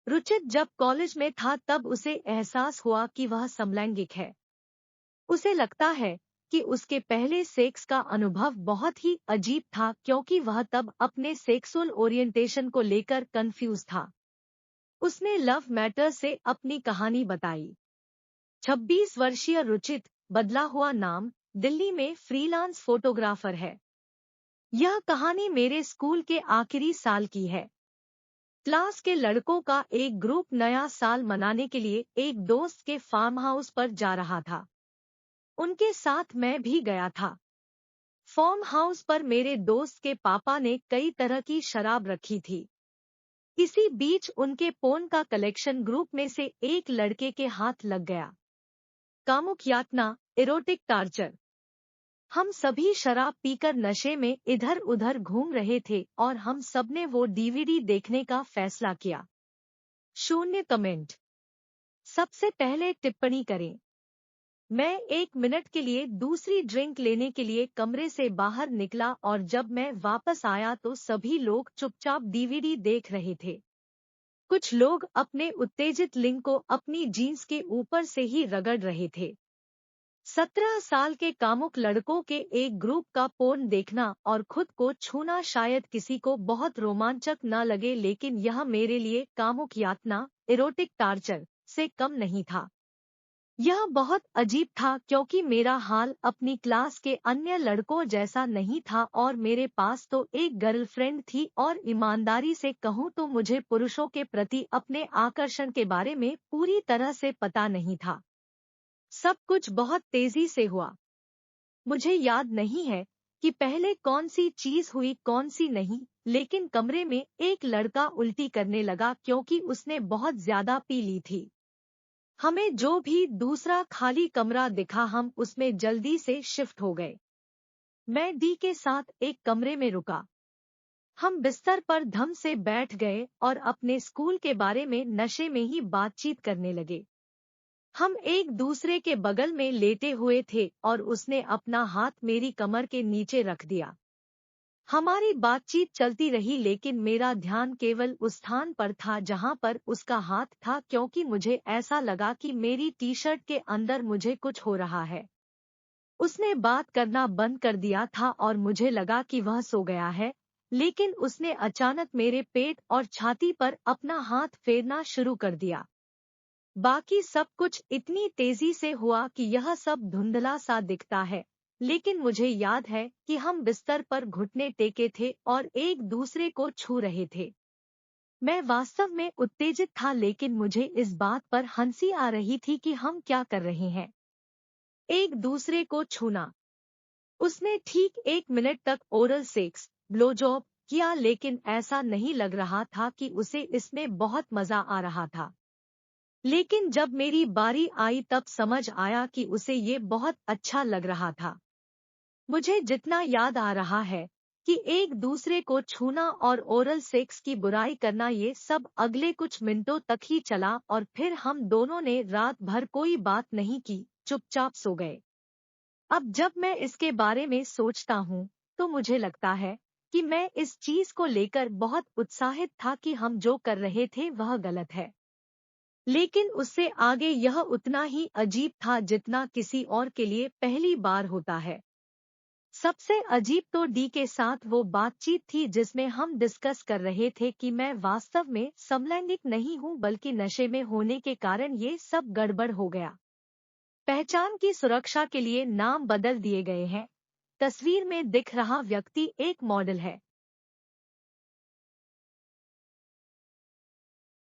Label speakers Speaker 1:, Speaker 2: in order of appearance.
Speaker 1: रुचित जब कॉलेज में था तब उसे एहसास हुआ कि वह समलैंगिक है। उसे लगता है कि उसके पहले सेक्स का अनुभव बहुत ही अजीब था क्योंकि वह तब अपने सेक्सुअल ओरिएंटेशन को लेकर कंफ्यूज था। उसने लव मैटर से अपनी कहानी बताई। 26 वर्षीय रुचित, बदला हुआ नाम, दिल्ली में फ्रीलांस फोटोग्राफर है। यह कहानी मेरे स्कूल के आखिरी साल की है। क्लास के लड़कों का एक ग्रुप नया साल मनाने के लिए एक दोस्त के फार्म हाउस पर जा रहा था। उनके साथ मैं भी गया था। फार्म हाउस पर मेरे दोस्त के पापा ने कई तरह की शराब रखी थी। इसी बीच उनके फोन का कलेक्शन ग्रुप में से एक लड़के के हाथ लग गया। कामुक यातना, इरोटिक टार्चर। हम सभी शराब पीकर नशे में इधर उधर घूम रहे थे और हम सबने वो डीवीडी देखने का फैसला किया। शून्य कमेंट। सबसे पहले टिप्पणी करें। मैं 1 मिनट के लिए दूसरी ड्रिंक लेने के लिए कमरे से बाहर निकला और जब मैं वापस आया तो सभी लोग चुपचाप डीवीडी देख रहे थे। कुछ लोग अपने उत्तेजित लिंग को अपनी जीन्स के ऊपर से ही रगड़ रहे थे। 17 साल के कामुक लड़कों के एक ग्रुप का पोर्न देखना और खुद को छूना शायद किसी को बहुत रोमांचक न लगे, लेकिन यह मेरे लिए कामुक यातना, इरोटिक टार्चर से कम नहीं था। यह बहुत अजीब था क्योंकि मेरा हाल अपनी क्लास के अन्य लड़कों जैसा नहीं था और मेरे पास तो एक गर्लफ्रेंड थी और ईमानदारी से कहूँ तो मुझे पुरुषों के प्रति अपने आकर्षण के बारे में पूरी तरह से पता नहीं था। सब कुछ बहुत तेजी से हुआ। मुझे याद नहीं है कि पहले कौन सी चीज हुई कौन सी नहीं, लेकिन कमरे में एक लड़का उल्टी करने लगा क्योंकि उसने बहुत ज्यादा पी ली थी। हमें जो भी दूसरा खाली कमरा दिखा हम उसमें जल्दी से शिफ्ट हो गए। मैं डी के साथ एक कमरे में रुका। हम बिस्तर पर धम से बैठ गए और अपने स्कूल के बारे में नशे में ही बातचीत करने लगे। हम एक दूसरे के बगल में लेटे हुए थे और उसने अपना हाथ मेरी कमर के नीचे रख दिया। हमारी बातचीत चलती रही लेकिन मेरा ध्यान केवल उस स्थान पर था जहां पर उसका हाथ था क्योंकि मुझे ऐसा लगा कि मेरी टी शर्ट के अंदर मुझे कुछ हो रहा है। उसने बात करना बंद कर दिया था और मुझे लगा कि वह सो गया है, लेकिन उसने अचानक मेरे पेट और छाती पर अपना हाथ फेरना शुरू कर दिया। बाकी सब कुछ इतनी तेजी से हुआ कि यह सब धुंधला सा दिखता है, लेकिन मुझे याद है कि हम बिस्तर पर घुटने टेके थे और एक दूसरे को छू रहे थे। मैं वास्तव में उत्तेजित था लेकिन मुझे इस बात पर हंसी आ रही थी कि हम क्या कर रहे हैं, एक दूसरे को छूना। उसने ठीक 1 मिनट तक ओरल सेक्स, ब्लोजॉब किया लेकिन ऐसा नहीं लग रहा था कि उसे इसमें बहुत मजा आ रहा था। लेकिन जब मेरी बारी आई तब समझ आया कि उसे ये बहुत अच्छा लग रहा था। मुझे जितना याद आ रहा है कि एक दूसरे को छूना और ओरल सेक्स की बुराई करना ये सब अगले कुछ मिनटों तक ही चला और फिर हम दोनों ने रात भर कोई बात नहीं की, चुपचाप सो गए। अब जब मैं इसके बारे में सोचता हूँ तो मुझे लगता है कि मैं इस चीज को लेकर बहुत उत्साहित था कि हम जो कर रहे थे वह गलत है, लेकिन उससे आगे यह उतना ही अजीब था जितना किसी और के लिए पहली बार होता है। सबसे अजीब तो डी के साथ वो बातचीत थी जिसमें हम डिस्कस कर रहे थे कि मैं वास्तव में समलैंगिक नहीं हूँ बल्कि नशे में होने के कारण ये सब गड़बड़ हो गया। पहचान की सुरक्षा के लिए नाम बदल दिए गए हैं। तस्वीर में दिख रहा व्यक्ति एक मॉडल है।